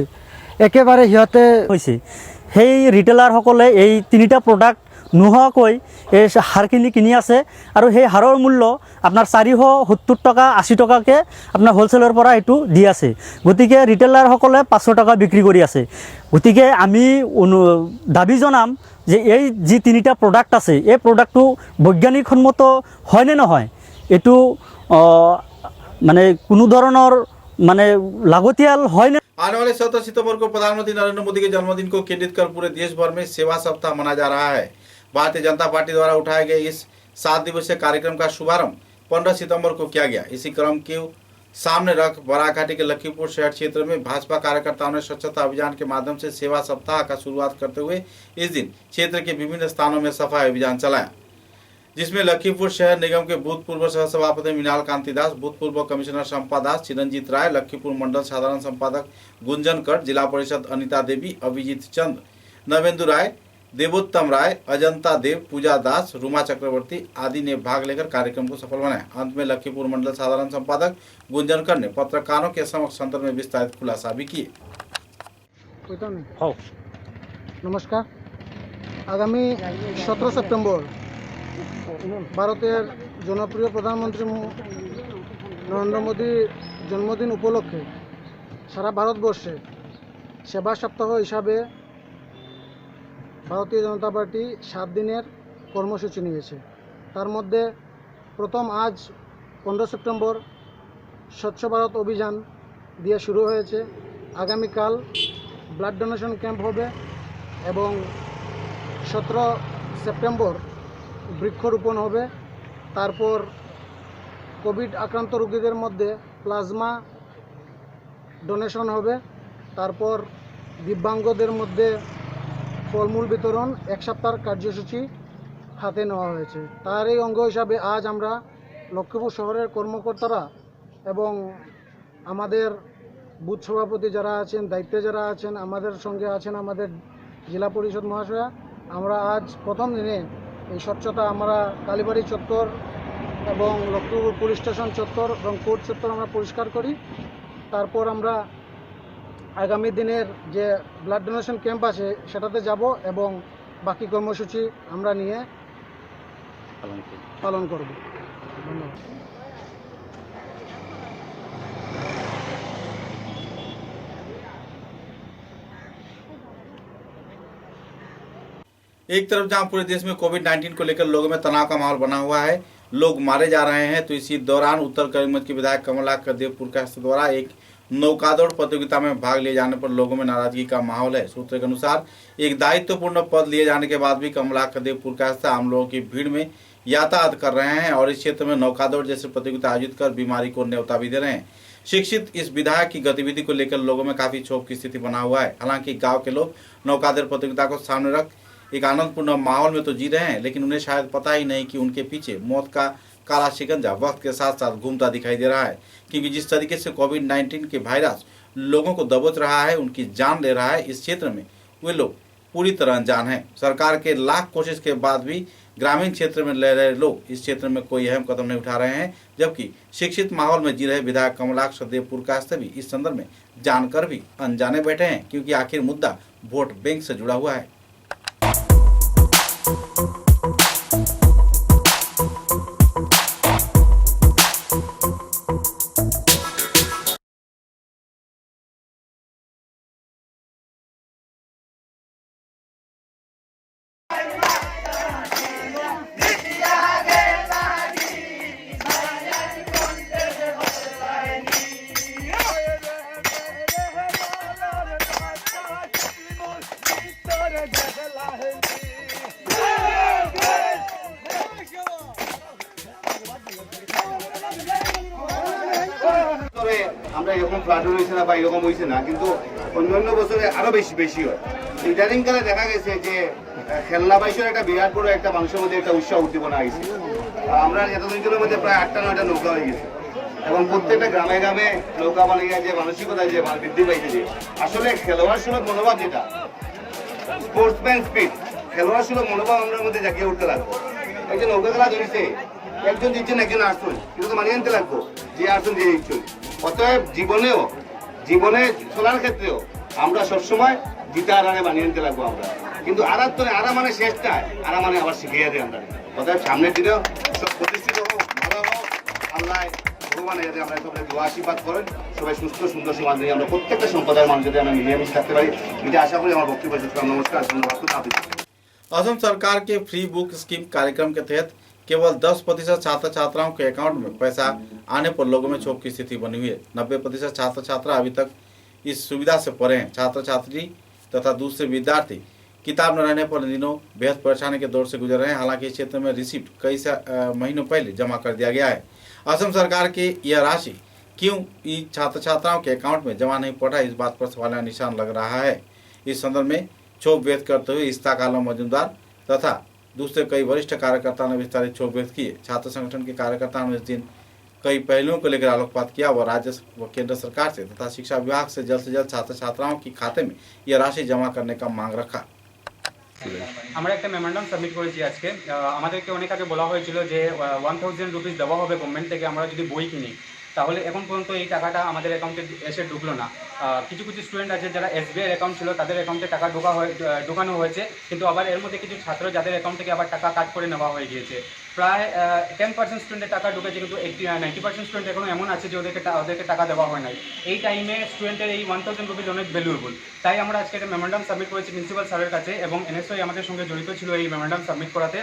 একেবাৰে সিহঁতে হৈছে, সেই ৰিটেইলাৰসকলে এই তিনিটা প্ৰডাক্ট নোহোৱাকৈ এই সাৰখিনি কিনি আছে আৰু সেই সাৰৰ মূল্য আপোনাৰ 470 টকা 80 টকাকৈ আপোনাৰ হোলচেলৰ পৰা এইটো দি আছে। গতিকে ৰিটেইলাৰসকলে 500 টকা বিক্ৰী কৰি আছে। গতিকে আমি দাবী জনাম যে এই যি তিনিটা প্ৰডাক্ট আছে এই প্ৰডাক্টটো বৈজ্ঞানিকসন্মত হয়নে নহয়, এইটো মানে কোনো ধৰণৰ মানে লাগতিয়াল হয়নে। आने वाले 17 सितंबर को प्रधानमंत्री नरेंद्र मोदी के जन्मदिन को केंद्रित कर पूरे देश भर में सेवा सप्ताह मनाया जा रहा है। भारतीय जनता पार्टी द्वारा उठाए गए इस 7 दिवसीय कार्यक्रम का शुभारंभ 15 सितंबर को किया गया। इसी क्रम के सामने रख बराघाटी के लखीमपुर शहर क्षेत्र में भाजपा कार्यकर्ताओं ने स्वच्छता अभियान के माध्यम से सेवा सप्ताह का शुरुआत करते हुए इस दिन क्षेत्र के विभिन्न स्थानों में सफाई अभियान चलाया, जिसमें लखीमपुर शहर निगम के भूतपूर्व सह सभापति मृणाल कांति दास, भूतपूर्व कमिश्नर शंपा दास, चिरंजीत राय, लखीमपुर मंडल साधारण संपादक गुंजन कट, जिला परिषद अनिता देवी, अभिजीत चंद, नवेंदु राय, देवोत्तम राय, अजंता देव, पूजा दास, रूमा चक्रवर्ती आदि ने भाग लेकर कार्यक्रम को सफल बनाया। अंत में लखीमपुर मंडल साधारण संपादक गुंजन कट ने पत्रकारों के समक्ष संदर्भ में विस्तारित खुलासा भी किए। नमस्कार। आगामी 17 सेप्टेम्बर ভারতের জনপ্রিয় প্রধানমন্ত্রী নরেন্দ্র মোদীর জন্মদিন উপলক্ষে সারা ভারতবর্ষে সেবা সপ্তাহ হিসাবে ভারতীয় জনতা পার্টি 7 দিনের কর্মসূচি নিয়েছে। তার মধ্যে প্রথম আজ 15 সেপ্টেম্বর স্বচ্ছ ভারত অভিযান দিয়ে শুরু হয়েছে। আগামীকাল ব্লাড ডোনেশন ক্যাম্প হবে এবং 17 সেপ্টেম্বর বৃক্ষরোপণ হবে। তারপর কোভিড আক্রান্ত রোগীদের মধ্যে প্লাজমা ডোনেশন হবে। তারপর দিব্যাঙ্গদের মধ্যে ফলমূল বিতরণ 1 সপ্তাহের কার্যসূচি হাতে নেওয়া হয়েছে। তার এই অঙ্গ হিসাবে আজ আমরা লক্ষ্মীপুর শহরের কর্মকর্তারা এবং আমাদের বুথ সভাপতি যারা আছেন, দায়িত্বে যারা আছেন, আমাদের সঙ্গে আছেন আমাদের জেলা পরিষদ মহাশয়া, আমরা আজ প্রথম দিনে এই স্বচ্ছতা আমরা কালীবাড়ি চত্বর এবং লক্ষ্মীপুর পুলিশ স্টেশন চত্বর এবং কোর্ট চত্বর আমরা পরিষ্কার করি। তারপর আমরা আগামী দিনের যে ব্লাড ডোনেশন ক্যাম্প আছে সেটাতে যাব এবং বাকি কর্মসূচি আমরা নিয়ে পালন করব। ধন্যবাদ। एक तरफ जहां पूरे देश में कोविड-19 को लेकर लोगों में तनाव का माहौल बना हुआ है, लोग मारे जा रहे हैं, तो इसी दौरान उत्तर करीमगंज की विधायक कमला देवपुर द्वारा एक नौकादौड़ प्रतियोगिता में भाग लिए जाने पर लोगों में नाराजगी का माहौल है। सूत्रों के अनुसार एक दायित्वपूर्ण पद लिए जाने के बाद भी कमला देवपुर आम लोगों की भीड़ में यातायात कर रहे हैं और इस क्षेत्र में नौकादौड़ जैसी प्रतियोगिता आयोजित कर बीमारी को न्योता भी दे रहे हैं। शिक्षित इस विधायक की गतिविधि को लेकर लोगों में काफी क्षोभ की स्थिति बना हुआ है। हालांकि गांव के लोग नौकादौड़ प्रतियोगिता को सामने रख एक आनंदपूर्ण माहौल में तो जी रहे हैं, लेकिन उन्हें शायद पता ही नहीं कि उनके पीछे मौत का काला शिकंजा वक्त के साथ साथ घूमता दिखाई दे रहा है। क्योंकि जिस तरीके से कोविड-19 के वायरस लोगों को दबोच रहा है, उनकी जान ले रहा है, इस क्षेत्र में वे लोग पूरी तरह अनजान हैं। सरकार के लाख कोशिश के बाद भी ग्रामीण क्षेत्र में रह रहे लोग इस क्षेत्र में कोई अहम कदम नहीं उठा रहे हैं, जबकि शिक्षित माहौल में जी रहे विधायक कमलाक्ष देवपुर भी इस संदर्भ में जानकर भी अनजाने बैठे हैं, क्योंकि आखिर मुद्दा वोट बैंक से जुड़ा हुआ है। আমরা এরকম ফ্লাড হয়েছে না বা এরকম হয়েছে না, কিন্তু অন্যান্য বছরে আরো বেশি হয়। ইদানিংকালে দেখা গেছে যে খেলনা বাইশের একটা বিরাট বড় একটা মানুষের মধ্যে একটা উৎসাহ উদ্দীপনা আইছে। আমরা এতদিনের মধ্যে প্রায় 8টা-9টা নৌকা হয়ে গেছে এবং প্রত্যেকটা গ্রামে গ্রামে নৌকা বানিয়ে যে মানসিকতা যে বৃদ্ধি পাইছে, আসলে খেলোয়াড় সুলভ মনোভাব যেটা স্পোর্টসম্যান স্পিড, খেলোয়াড় সুলভ মনোভাব আমাদের মধ্যে জাগিয়ে উঠতে লাগবে। এই যে নৌকা খেলা ধরেছে, একজন জিতছেন একজন আসছেন, কিন্তু তো মানিয়ে আনতে লাগবো যে আসছেন যে জিতছেন। অতএব জীবনে চলার ক্ষেত্রেও আমরা সবসময় জিতা আরানে মানিয়ে আনতে লাগবো আমরা, কিন্তু আরা মানে শেষ নাই, আরা মানে আবার শিখিয়ে দেয় আমরা। অতএব সামনের দিনেও সব প্রতিষ্ঠিত হোক, ভালো হোক, আল্লাহ ভগবান যাতে আমরা সবাই দোয়া আশীর্বাদ করেন, সবাই সুস্থ সুন্দর সমাজ নিয়ে আমরা প্রত্যেকটা সম্প্রদায়ের মানুষ যাতে আমরা মিলিয়ে থাকতে পারি, এটা আশা করি আমার বক্তব্য শেষ করলাম। নমস্কার, ধন্যবাদ। असम सरकार के फ्री बुक स्कीम कार्यक्रम के तहत केवल 10% छात्र छात्राओं के अकाउंट में पैसा आने पर लोगों में क्षोभ की स्थिति बनी हुई है। 90% छात्र छात्रा अभी तक इस सुविधा से परे हैं। छात्र छात्री तथा दूसरे विद्यार्थी किताब न रहने पर दिनों बेहद परेशानी के दौर से गुजर रहे हैं। हालांकि इस क्षेत्र में रिसिप्ट कई महीनों पहले जमा कर दिया गया है। असम सरकार की यह राशि क्यों इन छात्र छात्राओं के अकाउंट में जमा नहीं पड़ा, इस बात पर सवाल निशान लग रहा है। इस संदर्भ में क्षोभ व्यक्त करते हुए इस्ताक आलम मजूमदार तथा दूसरे कई वरिष्ठ कार्यकर्ताओं ने विस्तारित क्षोभ व्यक्त किए। छात्र संगठन के कार्यकर्ताओं ने इस दिन कई पहलुओं को लेकर आलोकपात किया व राज्य व केंद्र सरकार से तथा शिक्षा विभाग से जल्द छात्र छात्राओं की खाते में यह राशि जमा करने का मांग रखा। আমরা একটা মেমোরেন্ডাম সাবমিট করেছি আজকে। আমাদেরকে অনেক আগে বলা হয়েছিল যে 1000 রুপিস দেওয়া হবে গভর্নমেন্ট থেকে আমরা যদি বই কিনি, তাহলে এখন পর্যন্ত এই টাকাটা আমাদের অ্যাকাউন্টে এসে ঢুকলো না। কিছু কিছু স্টুডেন্ট আছে যারা এসবিআই অ্যাকাউন্ট ছিল, তাদের অ্যাকাউন্টে টাকা ঢোকানো হয়েছে, কিন্তু আবার এর মধ্যে কিছু ছাত্র যাদের অ্যাকাউন্ট থেকে আবার টাকা কাট করে নেওয়া হয়ে গিয়েছে। প্রায় 10% স্টুডেন্টের টাকা ঢুকেছে, কিন্তু 90% স্টুডেন্ট এখনও এমন আছে যে ওদেরকে টাকা দেওয়া হয় নাই। এই টাইমে স্টুডেন্টের এই 1000 রুপিস অনেক ভ্যালুয়েবল। তাই আমরা আজকে একটা মেমোরেন্ডাম সাবমিট করেছি প্রিন্সিপাল স্যারের কাছে, এবং এনএসওই আমাদের সঙ্গে জড়িত ছিল এই মেমোরেন্ডাম সাবমিট করাতে।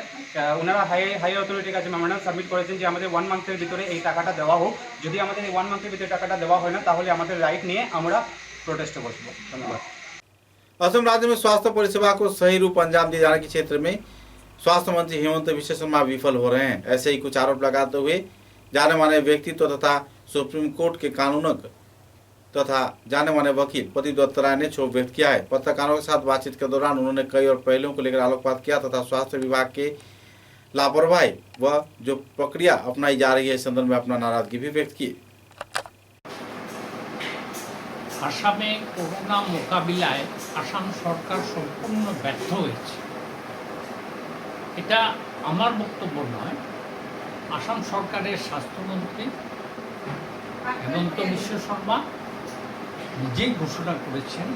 ওনারা হাই অথরিটির কাছে মেমোরেন্ডাম সাবমিট করেছেন যে আমাদের 1 মান্থের ভিতরে এই টাকাটা দেওয়া হোক। যদি আমাদের এই 1 মান্থের ভিতরে টাকাটা দেওয়া হয় না, তাহলে আমাদের রাইট নিয়ে আমরা प्रोटेस्ट बसबो। धन्यवाद। असम राज्य में स्वास्थ्य परिसेवा को सही रूप अंजाम दिए जाने के क्षेत्र में स्वास्थ्य मंत्री हेमंत विश्व शर्मा विफल हो रहे हैं। ऐसे ही कुछ आरोप लगाते हुए जाने माने व्यक्तित्व तथा सुप्रीम कोर्ट के कानूनक तथा जाने माने वकील प्रदीप दत्त राय ने क्षोभ व्यक्त किया है। पत्रकारों के साथ बातचीत के दौरान उन्होंने कई और पहलुओं को लेकर आलोकपात किया तथा स्वास्थ्य विभाग के लापरवाही व जो प्रक्रिया अपनाई जा रही है इस संदर्भ में अपना नाराजगी भी व्यक्त की। আসামে করোনা মোকাবিলায় আসাম সরকার সম্পূর্ণ ব্যর্থ হয়েছে। এটা আমার বক্তব্য নয়, আসাম সরকারের স্বাস্থ্যমন্ত্রী হেমন্ত বিশ্ব শর্মা নিজেই ঘোষণা করেছেন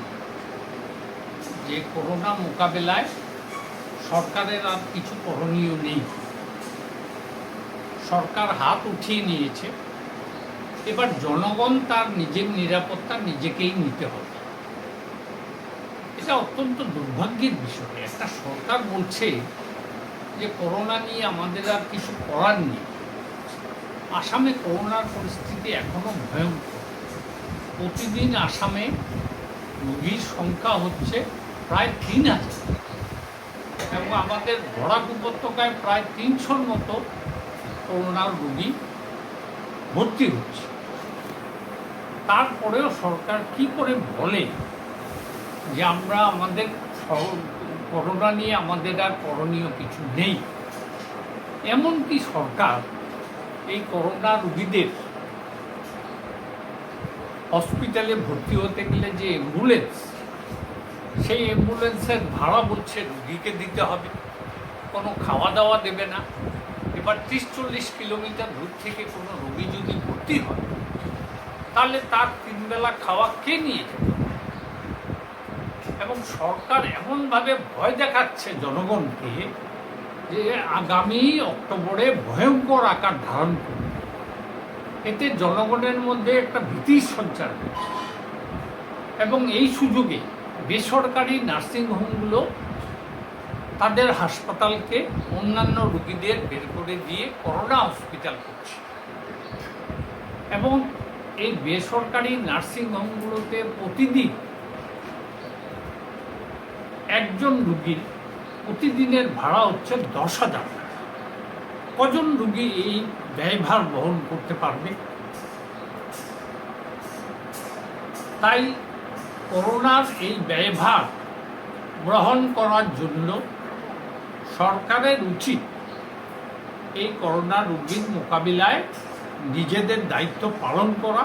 যে করোনা মোকাবিলায় সরকারের আর কিছু করণীয় নেই। সরকার হাত উঠিয়ে নিয়েছে, এবার জনগণ তার নিজের নিরাপত্তা নিজেকেই নিতে হবে। এটা অত্যন্ত দুর্ভাগ্যের বিষয়। একটা সরকার বলছে যে করোনা নিয়ে আমাদের আর কিছু করার নেই। আসামে করোনার পরিস্থিতি এখনো ভয়ঙ্কর। প্রতিদিন আসামে রোগীর সংখ্যা হচ্ছে প্রায় 3000, এবং আমাদের বরাক উপত্যকায় প্রায় 300-র মতো করোনার রোগী ভর্তি হচ্ছে। তারপরেও সরকার কি করে বলে যে আমরা আমাদের করোনা নিয়ে আমাদের আর করণীয় কিছু নেই? এমনকি সরকার এই করোনা রোগীদের হসপিটালে ভর্তি হতে গেলে যে অ্যাম্বুলেন্স, সেই অ্যাম্বুলেন্সের ভাড়া বলছে রোগীকে দিতে হবে, কোনো খাওয়া দাওয়া দেবে না। এবার 30-40 কিলোমিটার দূর থেকে কোনো রোগী যদি ভর্তি হয়, তাহলে তার 3 বেলা খাওয়া কে নিয়ে যাবে? এবং সরকার এমনভাবে ভয় দেখাচ্ছে জনগণকে যে আগামী অক্টোবরে ভয়ঙ্কর আকার ধারণ করবে। এতে জনগণের মধ্যে একটা ভীতির সঞ্চার হচ্ছে, এবং এই সুযোগে বেসরকারি নার্সিংহোমগুলো তাদের হাসপাতালকে অন্যান্য রোগীদের বের করে দিয়ে করোনা হসপিটাল করছে, এবং এই বেসরকারি নার্সিংহোমগুলোতে প্রতিদিন একজন রোগীর প্রতিদিনের ভাড়া হচ্ছে 10,000 টাকা। কজন রোগী এই ব্যয়ভার বহন করতে পারবে? তাই করোনার এই ব্যয়ভার গ্রহণ করার জন্য সরকারের উচিত এই করোনা রোগীর মোকাবিলায় নিজেদের দায়িত্ব পালন करा।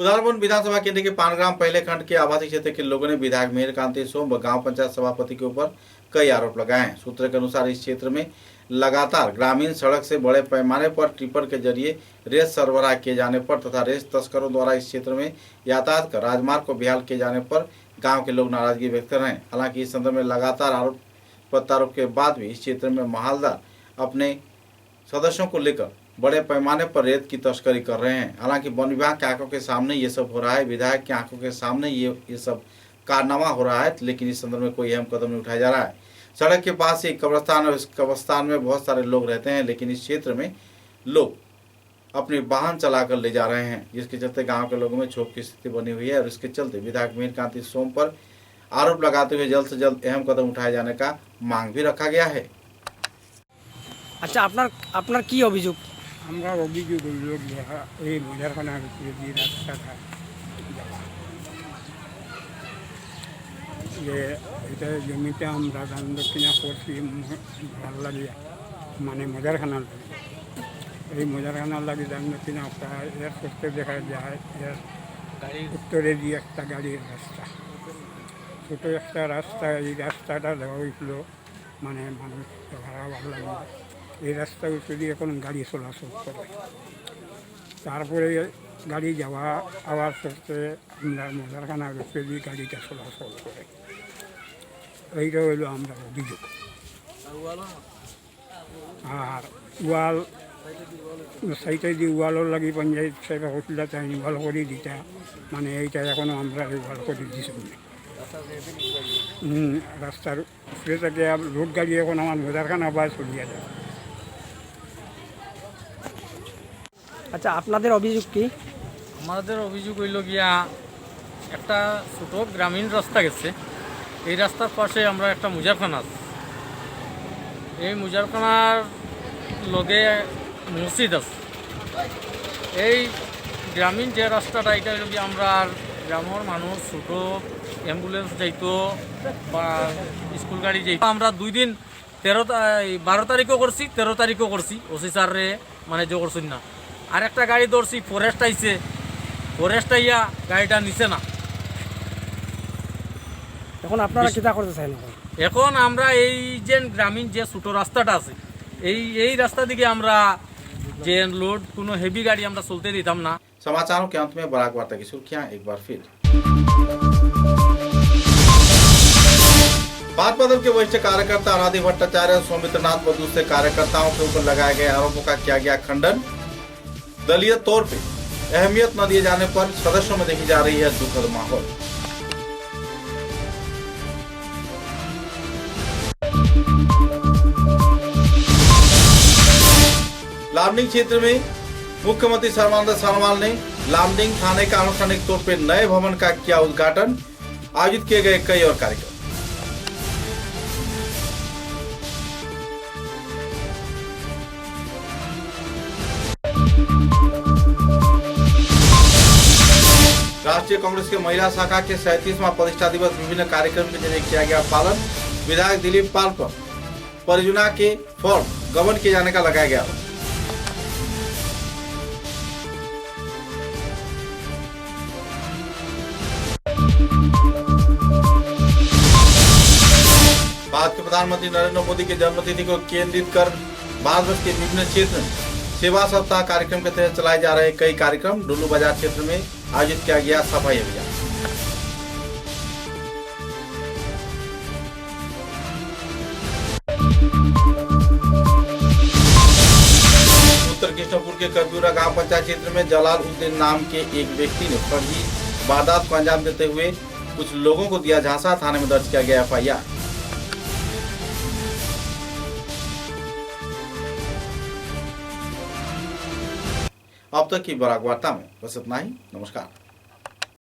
उदारबंद विधानसभा केंद्र के पानग्राम पहले खंड के आवासीय क्षेत्र के लोगों ने विधायक मेहर कांति सोम व गांव पंचायत सभापति के ऊपर कई आरोप लगाए हैं। सूत्र के अनुसार इस क्षेत्र में लगातार ग्रामीण सड़क से बड़े पैमाने पर टिप्पर के जरिए रेत सरबराह किए जाने पर तथा रेत तस्करों द्वारा इस क्षेत्र में यातायात कर राजमार्ग को बेहाल किए जाने पर गाँव के लोग नाराजगी व्यक्त कर रहे हैं। हालांकि इस संदर्भ में लगातार आरोप प्रत्यारोप के बाद भी इस क्षेत्र में माहलदार अपने सदस्यों को लेकर बड़े पैमाने पर रेत की तस्करी कर रहे हैं। हालांकि वन विभाग के आंखों के सामने ये सब हो रहा है, विधायक की आंखों के सामने ये सब कारनामा हो रहा है, लेकिन इस संदर्भ में कोई अहम कदम नहीं उठाया जा रहा है। सड़क के पास एक कब्रस्तान है, उस कब्रस्तान में बहुत सारे लोग रहते हैं, लेकिन इस क्षेत्र में लोग अपने वाहन चलाकर ले जा रहे हैं, जिसके चलते गाँव के लोगों में क्षोभ की स्थिति बनी हुई है। और इसके चलते विधायक मेहर कांति सोम पर आरोप लगाते हुए जल्द से जल्द अहम कदम उठाए जाने का मांग भी रखा गया है। আচ্ছা, আপনার কি অভিযোগ? আমরা অভিযোগ হইল এই মজারখানার উপরে যে রাস্তাটা যে এটা জমিতে আমরা দান দক্ষিণা করছি ভালো লাগে, মানে মজারখানার লাগে। এই মজারখানার লাগে দান দক্ষিণা প্রায় এর করতে দেখা যায় এর উত্তরে দিয়ে একটা গাড়ির রাস্তা, ছোটো একটা রাস্তা। এই রাস্তাটা দেওয়া হয়েছিল মানে মানুষ ভাড়া ভালো লাগে। এই রাস্তা যদি এখন গাড়ি চলাচল করে, তারপরে গাড়ি যাওয়া আওয়ার করতে আমরা মজারখানার যদি গাড়িটা চলাচল করে, এইটা হইল আমরা অভিযোগ। আর ওয়াল সাইটে যে ওয়ালও লাগি পঞ্চায়েত সাহেব হচ্ছিল তাই ওয়াল করে দিতা, মানে এইটা এখনও আমরা ওয়াল করে দিছি রাস্তার উপরে থেকে লোক গাড়ি এখন আমার মজারখানা বা চলিয়া যায়। আচ্ছা, আপনাদের অভিযোগ কি? আমাদের অভিযোগ হইল গিয়া একটা ছোটো গ্রামীণ রাস্তা গেছে, এই রাস্তার পাশে আমরা একটা মুজারখানা আছে, এই মুজারখানার লগে মসজিদ আছে। এই গ্রামীণ যে রাস্তাটা এটা হইল গিয়া আমরা গ্রামের মানুষ ছোটো অ্যাম্বুলেন্স যাইতো বা স্কুল গাড়ি যাইতো। আমরা 2 দিন 12 তারিখও করছি, 13 তারিখও করছি, ওসি স্যারে মানে জো করছেন না। আর একটা গাড়ি ধরছি, ফরেস্ট আইছে, ফরেস্ট আইয়া গাড়িটা নিছে না। এখন আপনারা কিতা করতে চান? এখন আমরা এই যে গ্রামীণ যে ছোটো রাস্তাটা আছে, এই রাস্তা দিকে আমরা যে লোড কোনো হেভি গাড়ি আমরা চলতে দিতাম না। समाचारों के अंत में बराक वार्ता की सुर्खियां एक बार फिर। भाजपा दल के वरिष्ठ कार्यकर्ता अनादि भट्टाचार्य सौमित्रनाथ व दूसरे कार्यकर्ताओं के ऊपर लगाए गए आरोपों का किया गया खंडन। दलीय तौर पे अहमियत न दिए जाने पर सदस्यों में देखी जा रही है दुखद माहौल। लामडिंग क्षेत्र में मुख्यमंत्री सर्बानंद सोनोवाल ने लामडिंग थाने का आनुষ্ঠাनिक तौर पर नए भवन का किया उद्घाटन। आयोजित किए गए कई और कार्यक्रम। राष्ट्रीय कांग्रेस के महिला शाखा के 37वां प्रतिष्ठा दिवस विभिन्न कार्यक्रम के जरिए किया गया पालन। विधायक दिलीप पाल पर परियोजना के फॉर्म गबन किए जाने का लगाया गया। भारत के प्रधानमंत्री नरेंद्र मोदी के जन्मतिथि को केंद्रित कर भारतवर्ष के विभिन्न क्षेत्र में सेवा सप्ताह कार्यक्रम के तहत चलाए जा रहे कई कार्यक्रम। डुल्लू बाजार क्षेत्र में आयोजित किया गया सफाई अभियान। उत्तर कृष्णपुर के कबीरा गांव पंचायत क्षेत्र में जलालुद्दीन नाम के एक व्यक्ति ने फर्जी वारदात को अंजाम देते हुए कुछ लोगों को दिया झांसा। थाने में दर्ज किया गया FIR। अब तक की बराक वार्ता में बस इतना ही। नमस्कार।